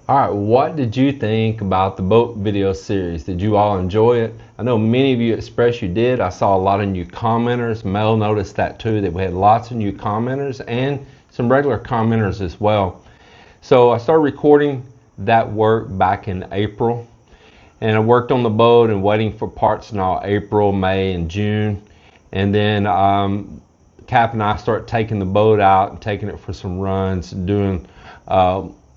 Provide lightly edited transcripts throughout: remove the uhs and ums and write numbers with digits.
All right, what did you think about the boat video series? Did you all enjoy it? I know many of you expressed you did. I saw a lot of new commenters. Mel noticed that too, that we had lots of new commenters and some regular commenters as well. So I started recording that work back in April, and I worked on the boat and waiting for parts in all April, May, and June. And then Cap and I start taking the boat out and taking it for some runs, doing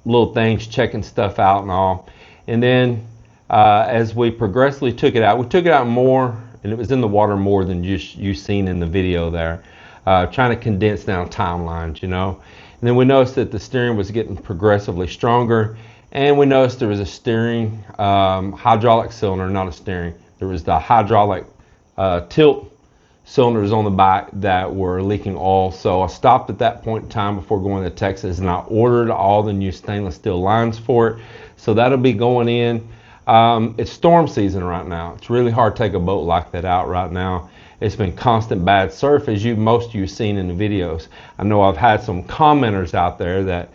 little things, checking stuff out and all. And then as we progressively took it out, we took it out more, and it was in the water more than you've seen in the video there, trying to condense down timelines, you know. And then we noticed that the steering was getting progressively stronger, and we noticed there was a steering hydraulic cylinder, not a steering. There was the hydraulic tilt cylinders on the back that were leaking oil. So I stopped at that point in time before going to Texas, and I ordered all the new stainless steel lines for it. So that'll be going in. It's storm season right now. It's really hard to take a boat like that out right now. It's been constant bad surf, as most of you seen in the videos. I know I've had some commenters out there that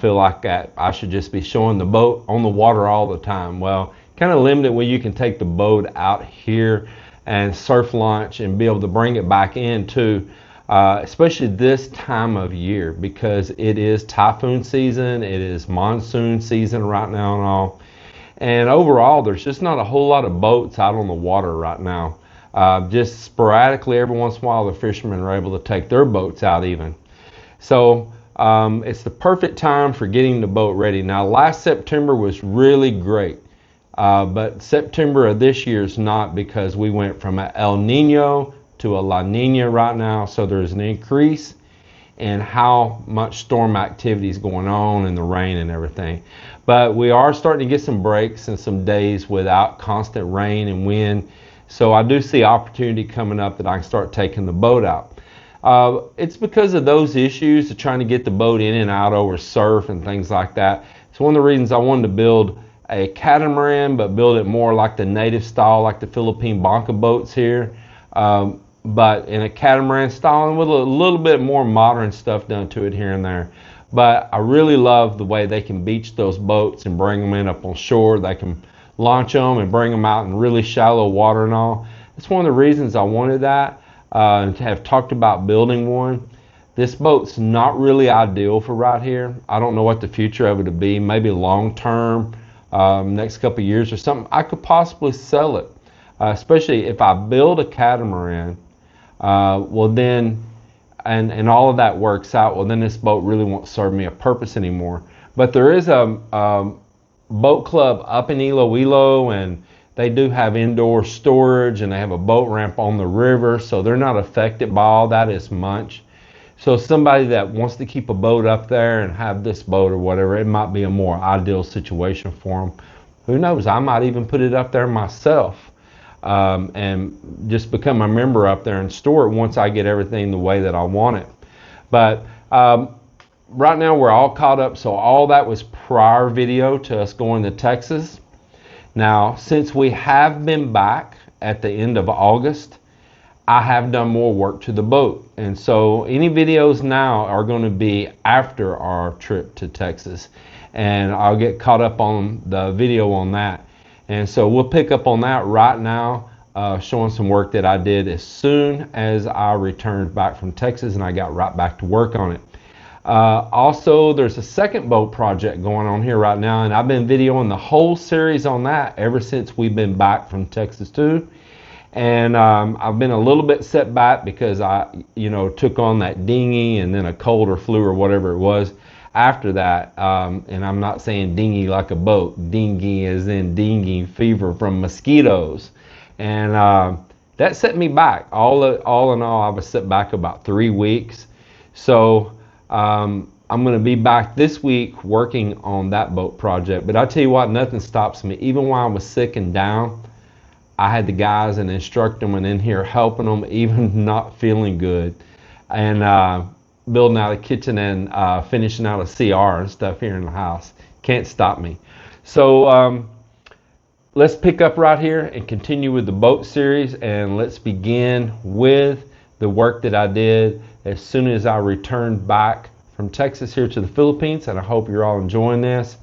feel like that I should just be showing the boat on the water all the time. Well, kind of limited when you can take the boat out here and surf launch and be able to bring it back in too, especially this time of year, because it is typhoon season, it is monsoon season right now and all. And overall, there's just not a whole lot of boats out on the water right now. Just sporadically, every once in a while, the fishermen are able to take their boats out even. So it's the perfect time for getting the boat ready. Now, last September was really great. But September of this year is not, because we went from an El Nino to a La Nina right now. So there's an increase in how much storm activity is going on and the rain and everything. But we are starting to get some breaks and some days without constant rain and wind. So I do see opportunity coming up that I can start taking the boat out. It's because of those issues of trying to get the boat in and out over surf and things like that. It's one of the reasons I wanted to build a catamaran, but build it more like the native style, like the Philippine Banca boats here, but in a catamaran style and with a little bit more modern stuff done to it here and there. But I really love the way they can beach those boats and bring them in up on shore. They can launch them and bring them out in really shallow water and all. That's one of the reasons I wanted that, and have talked about building one. This boat's not really ideal for right here. I don't know what the future of it would be. Maybe long term, next couple of years or something, I could possibly sell it, especially if I build a catamaran. Well then, and all of that works out, well then this boat really won't serve me a purpose anymore. But there is a boat club up in Iloilo, and they do have indoor storage, and they have a boat ramp on the river, so they're not affected by all that as much. So somebody that wants to keep a boat up there and have this boat or whatever, it might be a more ideal situation for them. Who knows? I might even put it up there myself, and just become a member up there and store it once I get everything the way that I want it. But right now we're all caught up. So all that was prior video to us going to Texas. Now, since we have been back at the end of August, I have done more work to the boat, and so any videos now are going to be after our trip to Texas, and I'll get caught up on the video on that. And so we'll pick up on that right now, showing some work that I did as soon as I returned back from Texas, and I got right back to work on it. Also, there's a second boat project going on here right now, and I've been videoing the whole series on that ever since we've been back from Texas too. And I've been a little bit set back because I, took on that dinghy and then a cold or flu or whatever it was after that. And I'm not saying dinghy like a boat. Dinghy as in dengue fever from mosquitoes. And that set me back. All in all, I was set back about 3 weeks. So I'm going to be back this week working on that boat project. But I tell you what, nothing stops me. Even while I was sick and down, I had the guys and instruct them and in here helping them, even not feeling good, and building out a kitchen and finishing out a CR and stuff here in the house. Can't stop me. So let's pick up right here and continue with the boat series, and let's begin with the work that I did as soon as I returned back from Texas here to the Philippines. And I hope you're all enjoying this.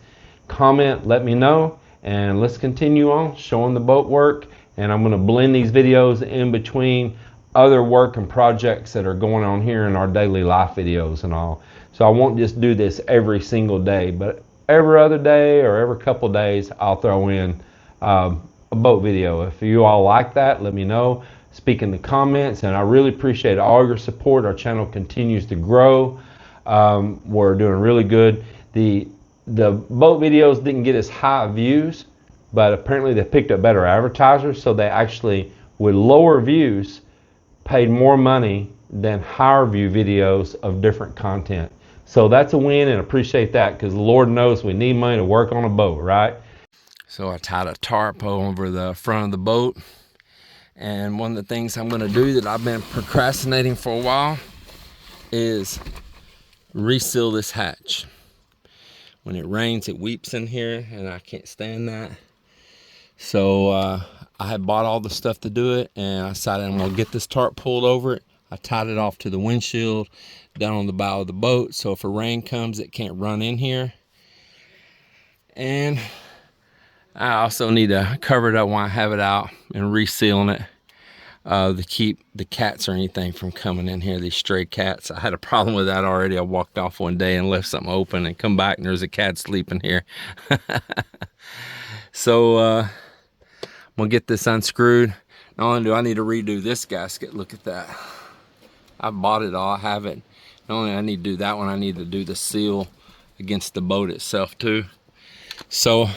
comment, let me know, and let's continue on showing the boat work. And I'm going to blend these videos in between other work and projects that are going on here in our daily life videos and all. So I won't just do this every single day, but every other day or every couple days I'll throw in a boat video. If you all like that, let me know. Speak in the comments, and I really appreciate all your support. Our channel continues to grow. We're doing really good. The boat videos didn't get as high views, but apparently they picked up better advertisers, so they actually, with lower views, paid more money than higher view videos of different content. So that's a win, and appreciate that, because Lord knows we need money to work on a boat, right? So I tied a tarp over the front of the boat, and one of the things I'm going to do that I've been procrastinating for a while is reseal this hatch. When it rains, it weeps in here, and I can't stand that. So I had bought all the stuff to do it, and I decided I'm going to get this tarp pulled over it. I tied it off to the windshield down on the bow of the boat, so if a rain comes, it can't run in here. And I also need to cover it up when I have it out and resealing it to keep the cats or anything from coming in here, these stray cats. I had a problem with that already. I walked off one day and left something open and come back and there's a cat sleeping here. So I'm gonna get this unscrewed. Not only do I need to redo this gasket, look at that. I bought it all, I have it. Not only I need to do that one, I need to do the seal against the boat itself too. So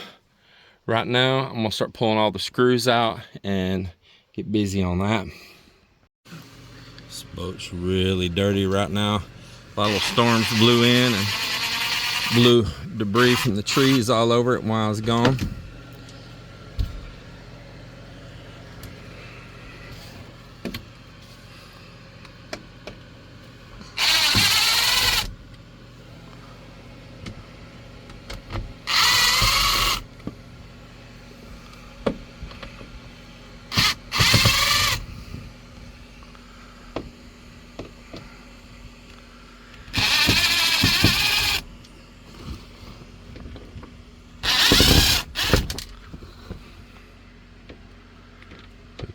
right now I'm gonna start pulling all the screws out and get busy on that. This boat's really dirty right now. A lot of storms blew in and blew debris from the trees all over it while I was gone.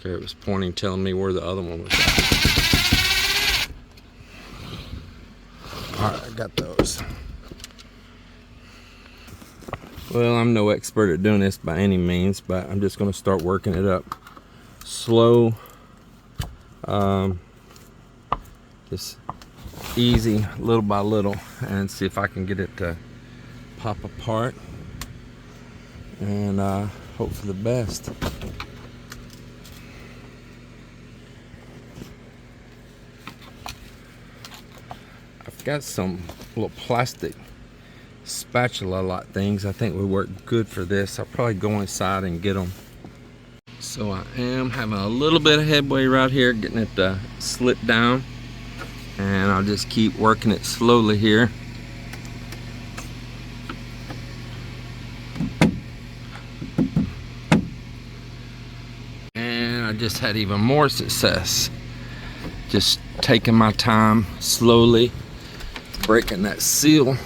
Okay, it was pointing, telling me where the other one was at. Alright, I got those. Well, I'm no expert at doing this by any means, but I'm just going to start working it up slow. Just easy, little by little, and see if I can get it to pop apart. And hope for the best. Got some little plastic spatula lot things I think would work good for this. I'll probably go inside and get them. So I am having a little bit of headway right here, getting it to slip down, and I'll just keep working it slowly here. And I just had even more success, just taking my time slowly breaking that seal.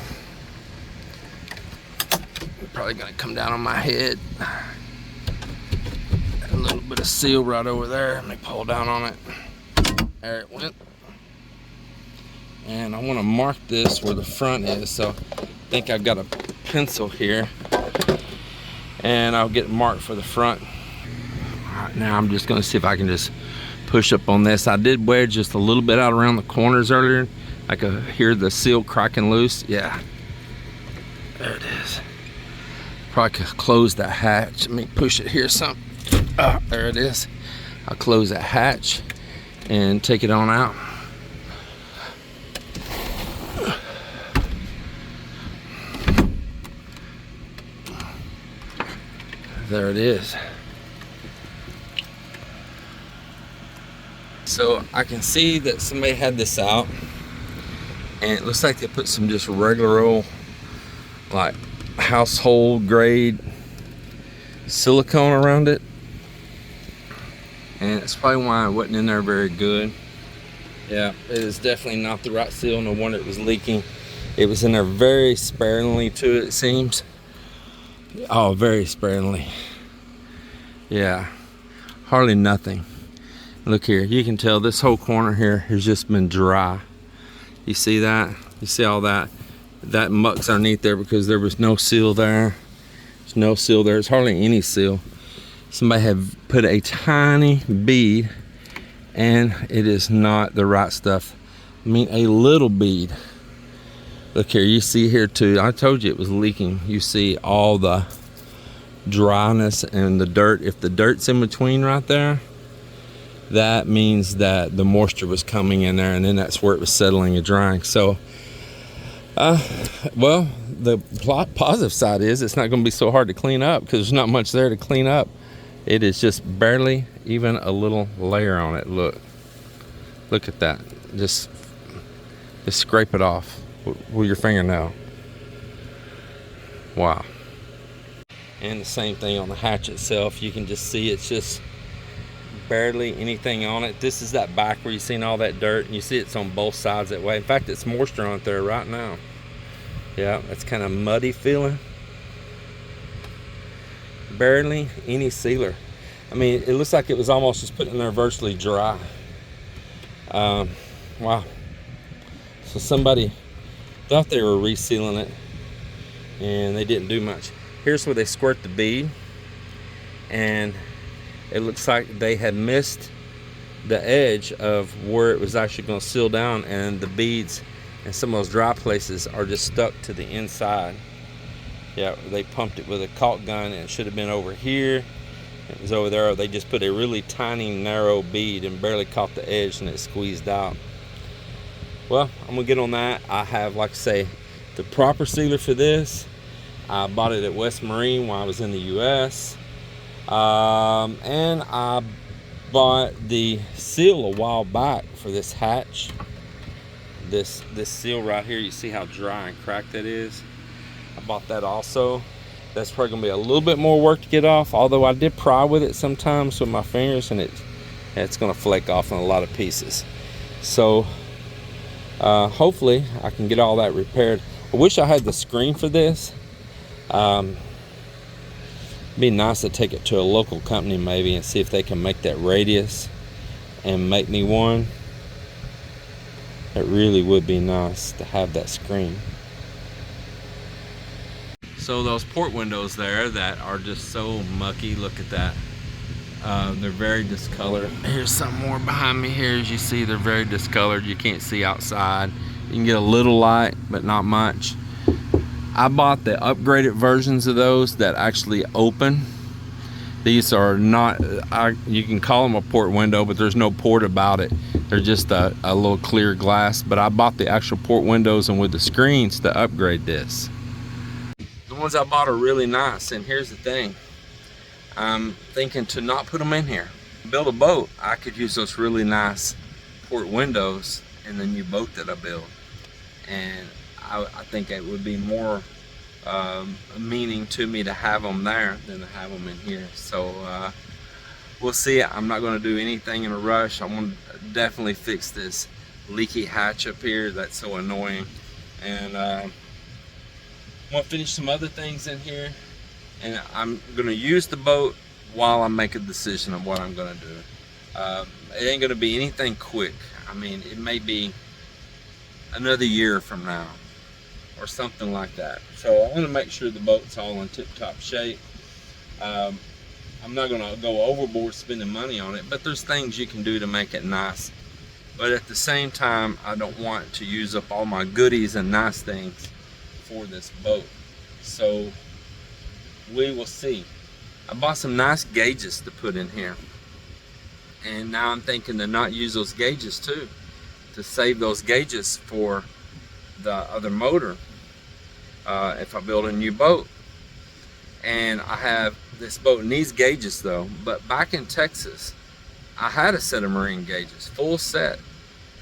Probably gonna come down on my head. A little bit of seal right over there. Let me pull down on it. There it went. And I want to mark this where the front is, so I think I've got a pencil here, and I'll get marked for the front. All right, now I'm just gonna see if I can just push up on this. I did wedge just a little bit out around the corners earlier. I could hear the seal cracking loose. Yeah, there it is. Probably could close that hatch. Let me push it here some. There it is. I'll close that hatch and take it on out. There it is. So I can see that somebody had this out, and it looks like they put some just regular old, like, household grade silicone around it, and it's probably why it wasn't in there very good. Yeah, it is definitely not the right seal. No wonder it was leaking. It was in there very sparingly too, it seems. Oh, very sparingly. Yeah, hardly nothing. Look here, you can tell this whole corner here has just been dry. You see that? You see all that? That muck's underneath there because there was no seal there. There's no seal there. There's hardly any seal. Somebody had put a tiny bead, and it is not the right stuff. I mean, a little bead. Look here, you see here too. I told you it was leaking. You see all the dryness and the dirt. If the dirt's in between right there, that means that the moisture was coming in there, and then that's where it was settling and drying. So well, the positive side is it's not going to be so hard to clean up because there's not much there to clean up. It is just barely even a little layer on it. Look at that. Just scrape it off with your fingernail. Wow. And the same thing on the hatch itself. You can just see it's just barely anything on it. This is that back where you've seen all that dirt, and you see it's on both sides that way. In fact, it's moisture on it there right now. Yeah, it's kind of muddy feeling. Barely any sealer. I mean, it looks like it was almost just put in there virtually dry. Wow. So somebody thought they were resealing it, and they didn't do much. Here's where they squirt the bead, and it looks like they had missed the edge of where it was actually going to seal down, and the beads and some of those dry places are just stuck to the inside. Yeah, they pumped it with a caulk gun, and it should have been over here. It was over there. They just put a really tiny narrow bead and barely caught the edge, and it squeezed out. Well, I'm gonna get on that. I have, like I say, the proper sealer for this. I bought it at West Marine while I was in the US. And I bought the seal a while back for this hatch. This seal right here, you see how dry and cracked that is? I bought that also. That's probably gonna be a little bit more work to get off, although I did pry with it sometimes with my fingers, and it's gonna flake off in a lot of pieces. So hopefully I can get all that repaired. I wish I had the screen for this. It'd be nice to take it to a local company maybe and see if they can make that radius and make me one. It really would be nice to have that screen. So those port windows there that are just so mucky, look at that. They're very discolored. Here's some more behind me here. As you see, they're very discolored. You can't see outside. You can get a little light, but not much. I bought the upgraded versions of those that actually open. These are not, you can call them a port window, but there's no port about it. They're just a little clear glass. But I bought the actual port windows and with the screens to upgrade this. The ones I bought are really nice, and here's the thing. I'm thinking to not put them in here. Build a boat, I could use those really nice port windows in the new boat that I build. And I think it would be more meaning to me to have them there than to have them in here. So we'll see. I'm not going to do anything in a rush. I want to definitely fix this leaky hatch up here. That's so annoying. And I want to finish some other things in here. And I'm going to use the boat while I make a decision of what I'm going to do. It ain't going to be anything quick. I mean, it may be another year from now or something like that. So I want to make sure the boat's all in tip-top shape. I'm not going to go overboard spending money on it, but there's things you can do to make it nice. But at the same time, I don't want to use up all my goodies and nice things for this boat. So we will see. I bought some nice gauges to put in here, and now I'm thinking to not use those gauges too, to save those gauges for the other motor if I build a new boat. And I have this boat needs gauges though, but back in Texas I had a set of marine gauges, full set,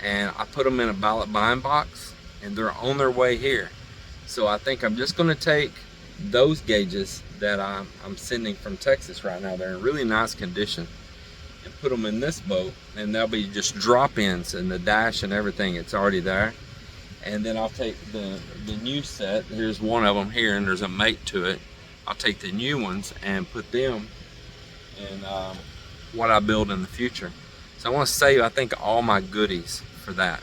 and I put them in a ballot bind box, and they're on their way here. So I think I'm just going to take those gauges that I'm sending from Texas right now. They're in really nice condition, and put them in this boat, and they'll be just drop-ins, and the dash and everything, it's already there. And then I'll take the new set. Here's one of them here, and there's a mate to it, I'll take the new ones and put them in what I build in the future. So I want to save, I think, all my goodies for that.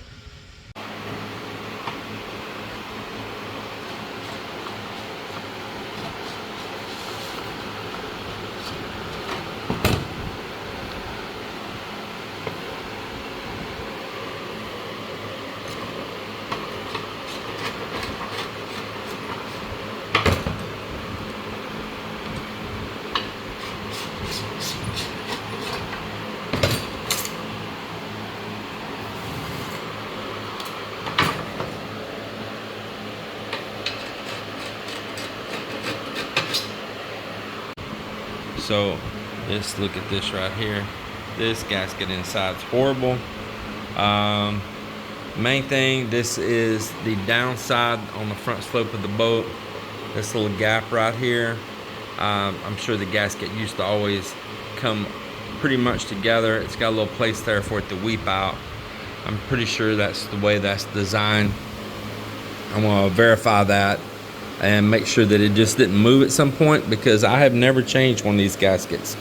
So let's look at this right here. This gasket inside is horrible. Main thing, this is the downside on the front slope of the boat. This little gap right here. I'm sure the gasket used to always come pretty much together. It's got a little place there for it to weep out. I'm pretty sure that's the way that's designed. I'm gonna verify that and make sure that it just didn't move at some point, because I have never changed one of these gaskets.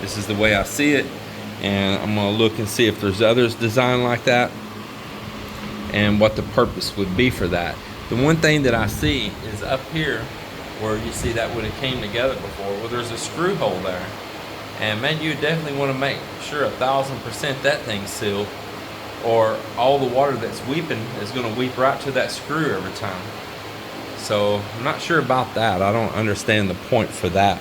This is the way I see it, and I'm gonna look and see if there's others designed like that and what the purpose would be for that. The one thing that I see is up here where you see that would have came together before, well, there's a screw hole there, and man, you definitely want to make sure 1000% that thing's sealed, or all the water that's weeping is going to weep right to that screw every time. So I'm not sure about that. I don't understand the point for that.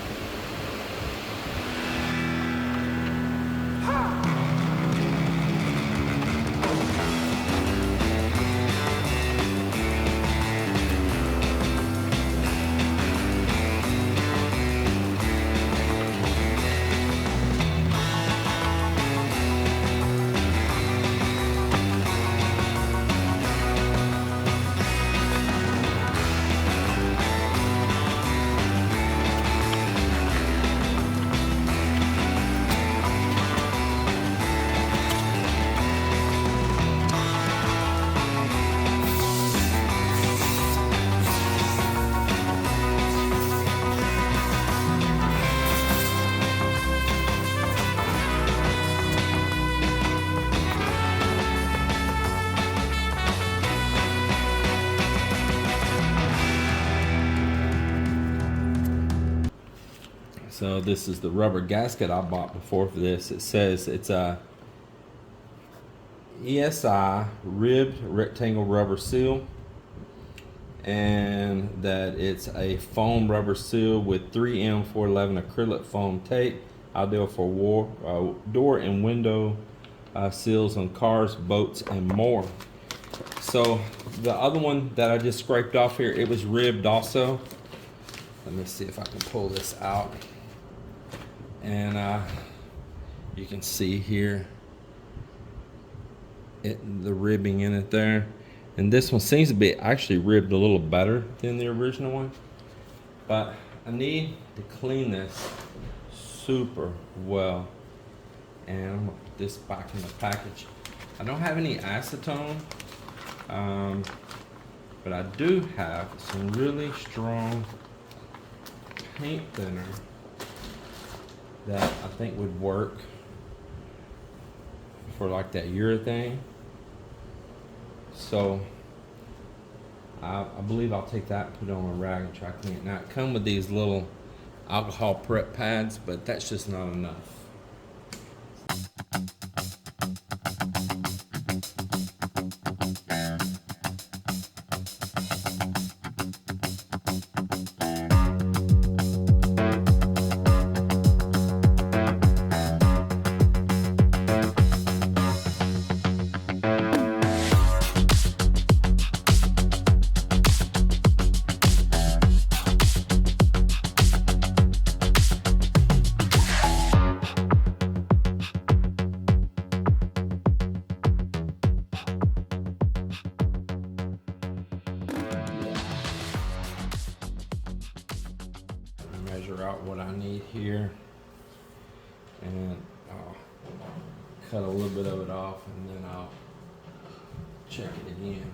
So this is the rubber gasket I bought before for this. It says it's a ESI ribbed rectangle rubber seal, and that it's a foam rubber seal with 3M 411 acrylic foam tape, ideal for door and window seals on cars, boats, and more. So the other one that I just scraped off here, it was ribbed also. Let me see if I can pull this out. And you can see here the ribbing in it there. And this one seems to be actually ribbed a little better than the original one. But I need to clean this super well. And I'm gonna put this back in the package. I don't have any acetone, but I do have some really strong paint thinner that I think would work for like that urethane. So I believe I'll take that and put it on a rag and try to clean it. Now it comes with these little alcohol prep pads, but that's just not enough. Measure out what I need here, and I'll cut a little bit of it off, and then I'll check it again.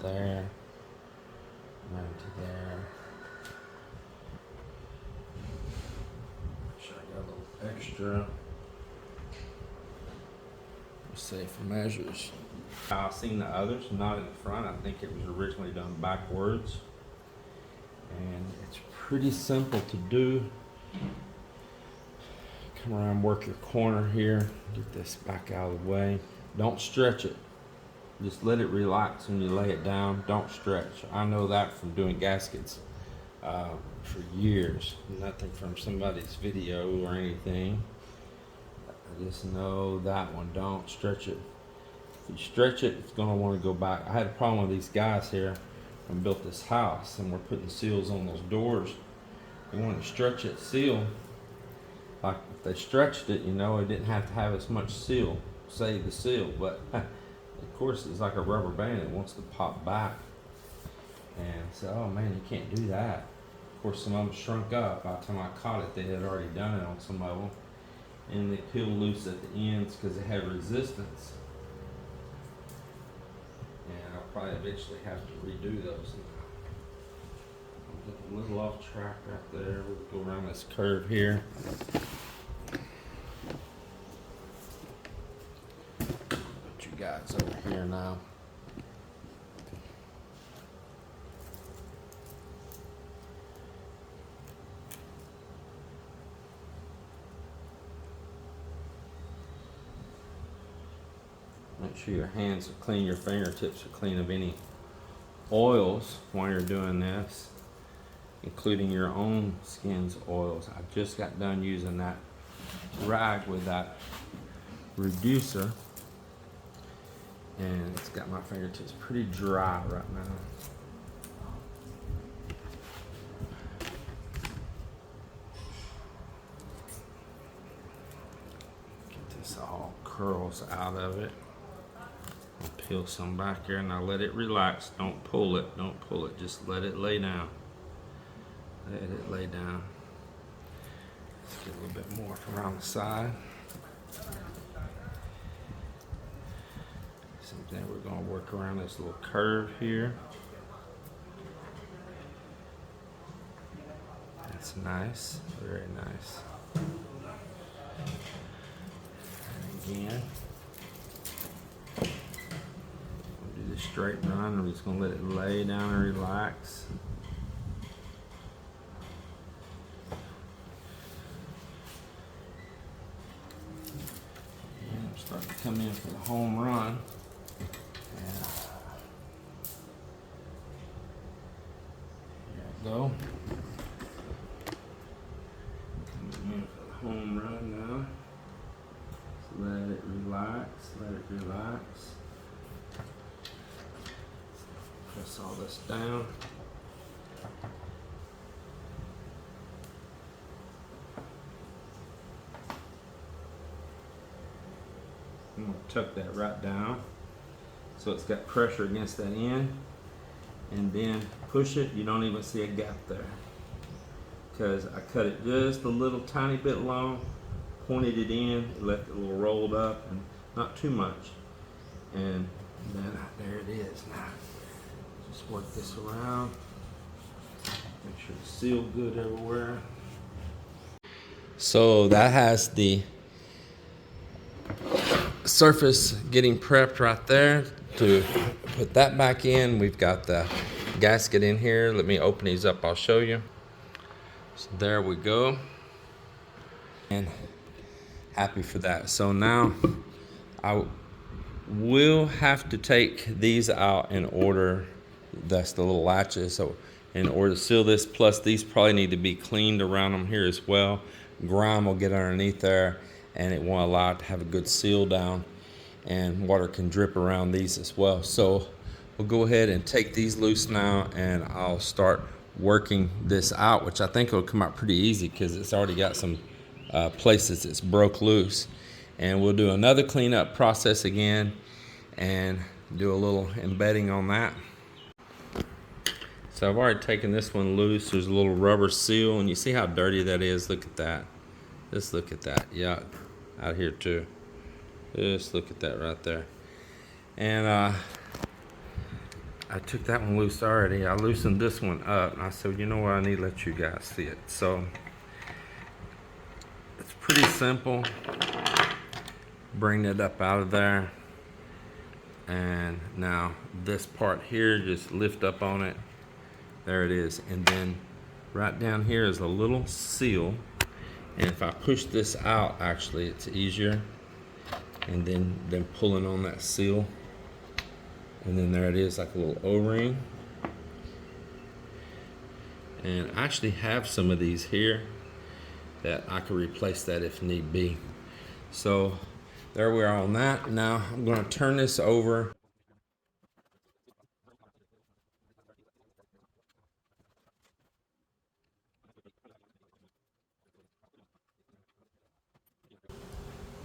there, none to there. Sure, I got a little extra. Safe measures. I've seen the others, not in the front. I think it was originally done backwards. And it's pretty simple to do. Come around, work your corner here. Get this back out of the way. Don't stretch it. Just let it relax when you lay it down. Don't stretch. I know that from doing gaskets for years. Nothing from somebody's video or anything. I just know that one. Don't stretch it. If you stretch it, it's going to want to go back. I had a problem with these guys here when I built this house, and we're putting seals on those doors. They wanted to stretch it seal. Like if they stretched it, you know, it didn't have to have as much seal, save the seal, but of course it's like a rubber band, it wants to pop back. And so, oh man, you can't do that. Of course, some of them shrunk up. By the time I caught it, they had already done it on some of them. And they peel loose at the ends because they have resistance. And I'll probably eventually have to redo those. I'm getting a little off track right there. We'll go around this curve here. Put you guys over here now. Make sure your hands are clean, your fingertips are clean of any oils while you're doing this, including your own skin's oils. I just got done using that rag with that reducer, and it's got my fingertips pretty dry right now. Get this all curls out of it. I'll peel some back here, and I'll let it relax. Don't pull it, don't pull it, just let it lay down. Let it lay down. Let's get a little bit more from around the side. Same thing, we're gonna work around this little curve here. That's nice, very nice. And again, we'll do the straight run. We're just gonna let it lay down and relax. And I'm starting to come in for the home run. Go. Coming in for the home run now. So let it relax, let it relax. Press all this down. I'm going to tuck that right down so it's got pressure against that end. And then push it, you don't even see a gap there. Because I cut it just a little tiny bit long, pointed it in, left it a little rolled up, and not too much. And then there it is now. Just work this around. Make sure it's sealed good everywhere. So that has the surface getting prepped right there to put that back in. We've got the gasket in here. Let me open these up, I'll show you. So there we go. And happy for that. So now I will have to take these out in order, that's the little latches, so in order to seal this, plus these probably need to be cleaned around them here as well. Grime will get underneath there and it won't allow it to have a good seal down, and water can drip around these as well. So we'll go ahead and take these loose now, and I'll start working this out, which I think will come out pretty easy because it's already got some places it's broke loose. And we'll do another cleanup process again and do a little embedding on that. So I've already taken this one loose. There's a little rubber seal, and you see how dirty that is. Look at that. Just look at that. Yeah, out here too. Just look at that right there. And I took that one loose already. I loosened this one up, and I said, you know what, I need to let you guys see it. So it's pretty simple. Bring it up out of there, and now this part here, just lift up on it. There it is. And then right down here is a little seal, and if I push this out, actually it's easier, and then pulling on that seal, and then there it is, like a little O-ring. And I actually have some of these here that I could replace that if need be. So there we are on that. Now I'm going to turn this over.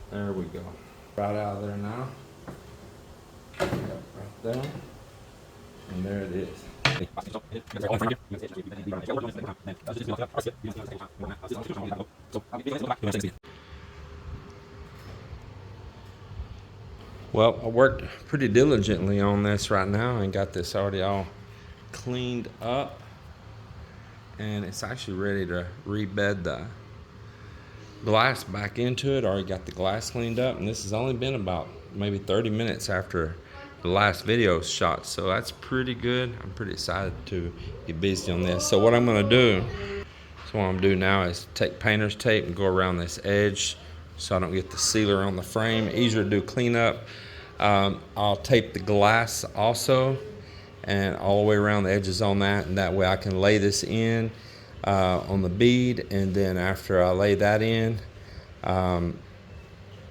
There we go. Right out of there now. Right there. And there it is. Well, I worked pretty diligently on this right now and got this already all cleaned up, and it's actually ready to rebed the glass back into it. Already got the glass cleaned up, and this has only been about maybe 30 minutes after the last video shot, so that's pretty good. I'm pretty excited to get busy on this. So what I'm going to do now is take painter's tape and go around this edge so I don't get the sealer on the frame. Easier to do cleanup. I'll tape the glass also, and all the way around the edges on that, and that way I can lay this in on the bead, and then after I lay that in and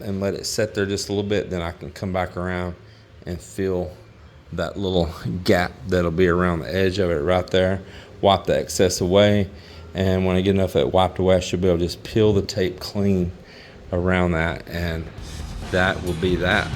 let it set there just a little bit, then I can come back around and fill that little gap that'll be around the edge of it right there. Wipe the excess away, and when I get enough of it wiped away, I should be able to just peel the tape clean around that, and that will be that.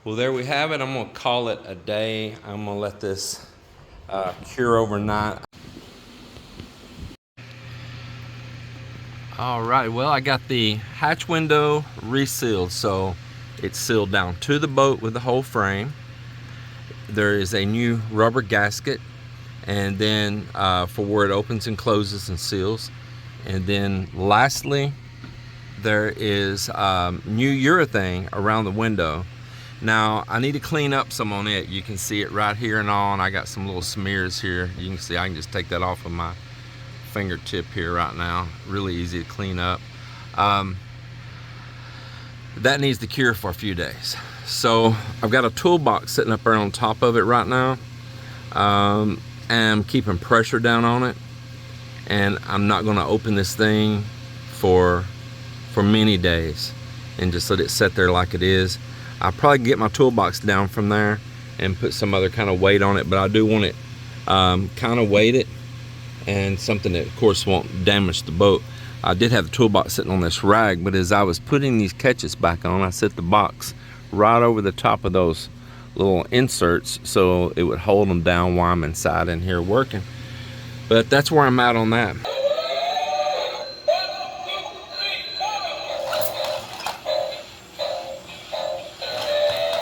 Well, there we have it. I'm going to call it a day. I'm going to let this cure overnight. All right, well, I got the hatch window resealed, so it's sealed down to the boat with the whole frame. There is a new rubber gasket, and then for where it opens and closes and seals. And then lastly, there is new urethane around the window. Now, I need to clean up some on it. You can see it right here and all, and I got some little smears here. You can see I can just take that off of my fingertip here right now. Really easy to clean up. That needs to cure for a few days. So I've got a toolbox sitting up there on top of it right now. And I'm keeping pressure down on it. And I'm not gonna open this thing for many days and just let it sit there like it is. I'll probably get my toolbox down from there and put some other kind of weight on it, but I do want it kind of weighted and something that of course won't damage the boat. I did have the toolbox sitting on this rag, but as I was putting these catches back on, I set the box right over the top of those little inserts so it would hold them down while I'm inside in here working. But that's where I'm at on that.